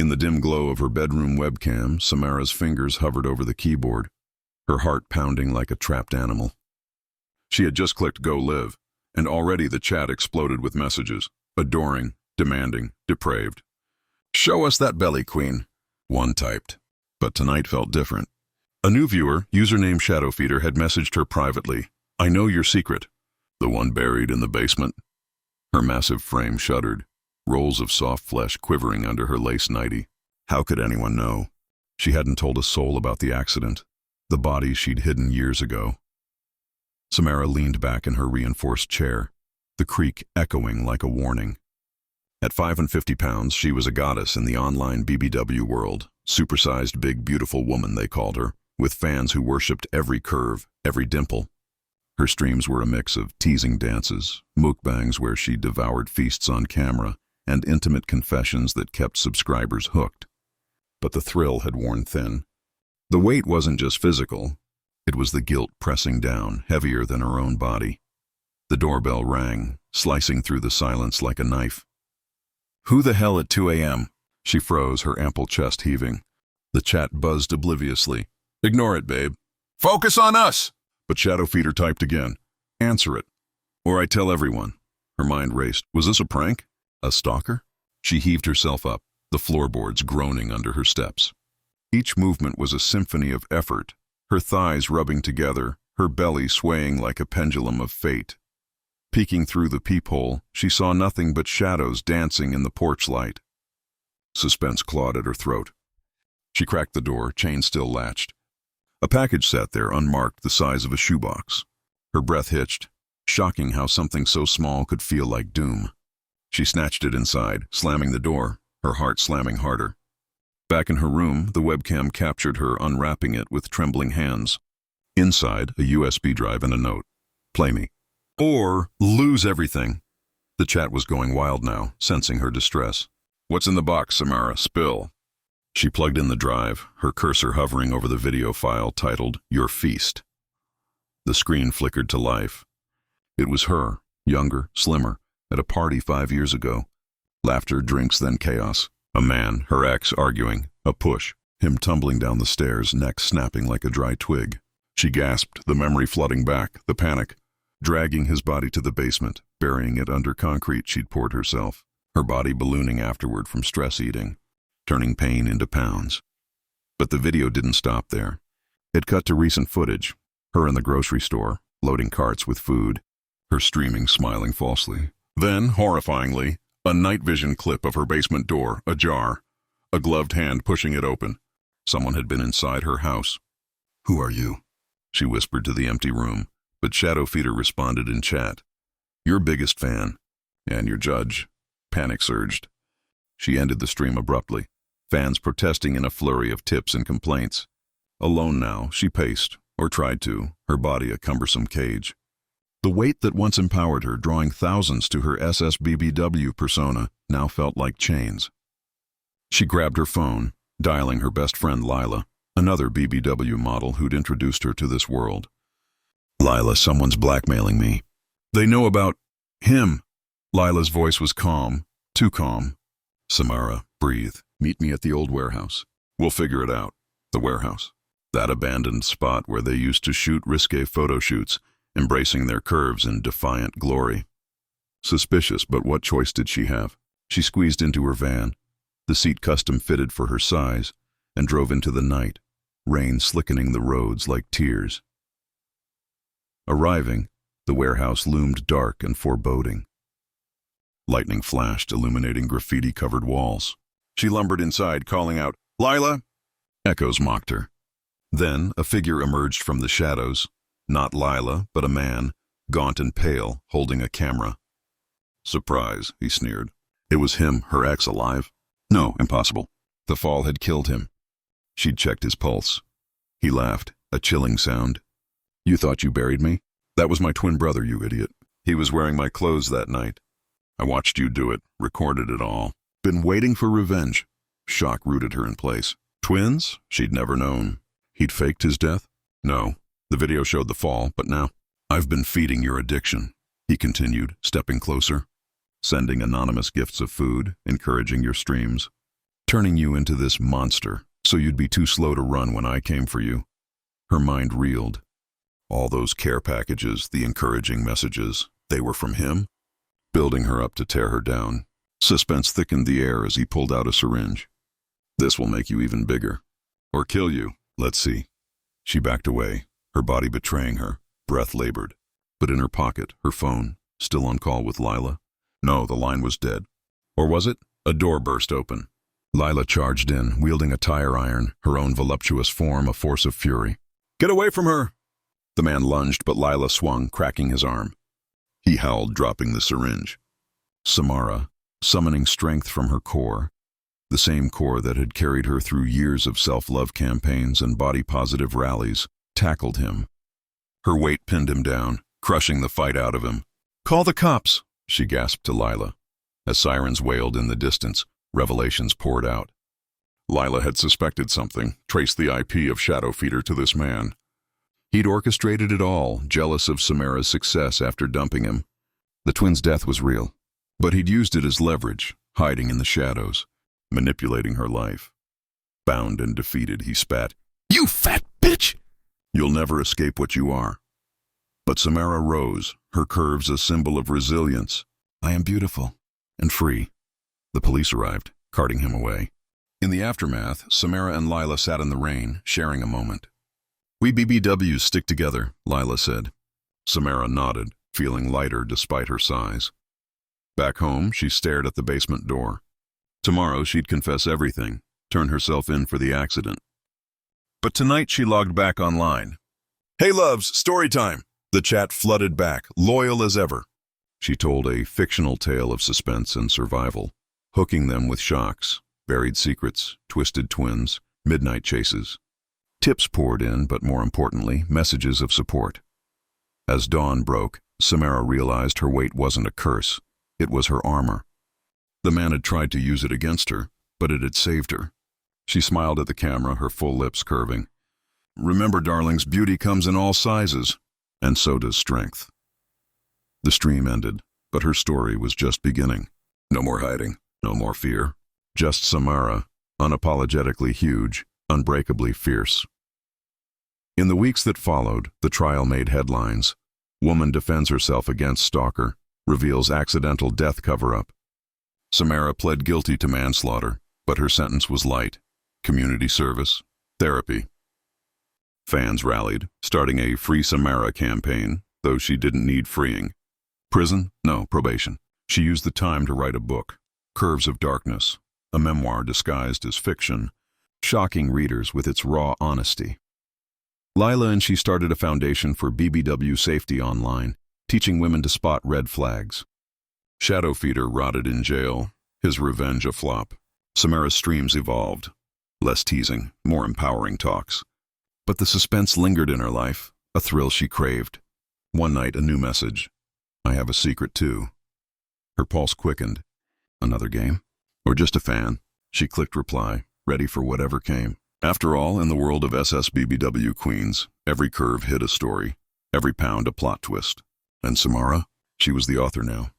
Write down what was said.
In the dim glow of her bedroom webcam, Samara's fingers hovered over the keyboard, her heart pounding like a trapped animal. She had just clicked Go Live, and already the chat exploded with messages, adoring, demanding, depraved. "Show us that belly, queen," one typed. But tonight felt different. A new viewer, username ShadowFeeder, had messaged her privately. "I know your secret. The one buried in the basement." Her massive frame shuddered, rolls of soft flesh quivering under her lace nightie. How could anyone know? She hadn't told a soul about the accident, the body she'd hidden years ago. Samara leaned back in her reinforced chair, the creak echoing like a warning. At 550 pounds, she was a goddess in the online BBW world, supersized big beautiful woman they called her, with fans who worshipped every curve, every dimple. Her streams were a mix of teasing dances, mukbangs where she devoured feasts on camera, and intimate confessions that kept subscribers hooked. But the thrill had worn thin. The weight wasn't just physical. It was the guilt pressing down, heavier than her own body. The doorbell rang, slicing through the silence like a knife. "Who the hell at 2 a.m.? She froze, her ample chest heaving. The chat buzzed obliviously. "Ignore it, babe." "Focus on us!" But ShadowFeeder typed again. "Answer it, or I tell everyone." Her mind raced. Was this a prank? A stalker? She heaved herself up, the floorboards groaning under her steps. Each movement was a symphony of effort, her thighs rubbing together, her belly swaying like a pendulum of fate. Peeking through the peephole, she saw nothing but shadows dancing in the porch light. Suspense clawed at her throat. She cracked the door, chain still latched. A package sat there, unmarked, the size of a shoebox. Her breath hitched, shocking how something so small could feel like doom. She snatched it inside, slamming the door, her heart slamming harder. Back in her room, the webcam captured her unwrapping it with trembling hands. Inside, a USB drive and a note. "Play me. Or lose everything." The chat was going wild now, sensing her distress. "What's in the box, Samara? Spill." She plugged in the drive, her cursor hovering over the video file titled, "Your Feast." The screen flickered to life. It was her, younger, slimmer, at a party 5 years ago. Laughter, drinks, then chaos. A man, her ex, arguing. A push. Him tumbling down the stairs, neck snapping like a dry twig. She gasped, the memory flooding back, the panic. Dragging his body to the basement, burying it under concrete she'd poured herself. Her body ballooning afterward from stress eating, turning pain into pounds. But the video didn't stop there. It cut to recent footage. Her in the grocery store, loading carts with food. Her streaming, smiling falsely. Then, horrifyingly, a night vision clip of her basement door, ajar. A gloved hand pushing it open. Someone had been inside her house. "Who are you?" she whispered to the empty room, but ShadowFeeder responded in chat. "Your biggest fan. And your judge." Panic surged. She ended the stream abruptly, fans protesting in a flurry of tips and complaints. Alone now, she paced, or tried to, her body a cumbersome cage. The weight that once empowered her, drawing thousands to her SSBBW persona, now felt like chains. She grabbed her phone, dialing her best friend Lila, another BBW model who'd introduced her to this world. "Lila, someone's blackmailing me. They know about him." Lila's voice was calm, too calm. "Samara, breathe. Meet me at the old warehouse. We'll figure it out." The warehouse. That abandoned spot where they used to shoot risque photo shoots, embracing their curves in defiant glory. Suspicious, but what choice did she have? She squeezed into her van, the seat custom fitted for her size, and drove into the night, rain slickening the roads like tears. Arriving, the warehouse loomed dark and foreboding. Lightning flashed, illuminating graffiti-covered walls. She lumbered inside, calling out, "Lila!" Echoes mocked her. Then a figure emerged from the shadows, not Lila, but a man, gaunt and pale, holding a camera. "Surprise," he sneered. It was him, her ex, alive? No, impossible. The fall had killed him. She'd checked his pulse. He laughed, a chilling sound. "You thought you buried me? That was my twin brother, you idiot. He was wearing my clothes that night. I watched you do it, recorded it all. Been waiting for revenge." Shock rooted her in place. Twins? She'd never known. He'd faked his death? No. The video showed the fall, but now, "I've been feeding your addiction," he continued, stepping closer. "Sending anonymous gifts of food, encouraging your streams. turning you into this monster so you'd be too slow to run when I came for you. Her mind reeled. All those care packages, the encouraging messages, they were from him? Building her up to tear her down. Suspense thickened the air as he pulled out a syringe. This will make you even bigger. Or kill you. Let's see. She backed away, her body betraying her, breath labored. But in her pocket, her phone, still on call with Lila. No, the line was dead. Or was it? A door burst open. Lila charged in, wielding a tire iron, her own voluptuous form a force of fury. Get away from her! The man lunged, but Lila swung, cracking his arm. He howled, dropping the syringe. Samara, summoning strength from her core, the same core that had carried her through years of self-love campaigns and body-positive rallies, tackled him. Her weight pinned him down, crushing the fight out of him. Call the cops, she gasped to Lila. As sirens wailed in the distance, revelations poured out. Lila had suspected something, traced the IP of ShadowFeeder to this man. He'd orchestrated it all, jealous of Samara's success after dumping him. The twins' death was real, but he'd used it as leverage, hiding in the shadows, manipulating her life. Bound and defeated, he spat. You fat bitch! You'll never escape what you are. But Samara rose, her curves a symbol of resilience. I am beautiful and free. The police arrived, carting him away. In the aftermath, Samara and Lila sat in the rain, sharing a moment. We BBWs stick together, Lila said. Samara nodded, feeling lighter despite her size. Back home, she stared at the basement door. Tomorrow she'd confess everything, turn herself in for the accident. But tonight she logged back online. Hey loves, story time! The chat flooded back, loyal as ever. She told a fictional tale of suspense and survival, hooking them with shocks, buried secrets, twisted twins, midnight chases. Tips poured in, but more importantly, messages of support. As dawn broke, Samara realized her weight wasn't a curse, it was her armor. The man had tried to use it against her, but it had saved her. She smiled at the camera, her full lips curving. Remember, darlings, beauty comes in all sizes, and so does strength. The stream ended, but her story was just beginning. No more hiding, no more fear. Just Samara, unapologetically huge, unbreakably fierce. In the weeks that followed, the trial made headlines. Woman defends herself against stalker, reveals accidental death cover-up. Samara pled guilty to manslaughter, but her sentence was light. Community service, therapy. Fans rallied, starting a Free Samara campaign, though she didn't need freeing. Prison? No, probation. She used the time to write a book, Curves of Darkness, a memoir disguised as fiction, shocking readers with its raw honesty. Lila and she started a foundation for BBW safety online, teaching women to spot red flags. ShadowFeeder rotted in jail, his revenge a flop. Samara's streams evolved. Less teasing, more empowering talks. But the suspense lingered in her life, a thrill she craved. One night, a new message. I have a secret too. Her pulse quickened. Another game? Or just a fan? She clicked reply, ready for whatever came. After all, in the world of SSBBW queens, every curve hid a story, every pound a plot twist. And Samara? She was the author now.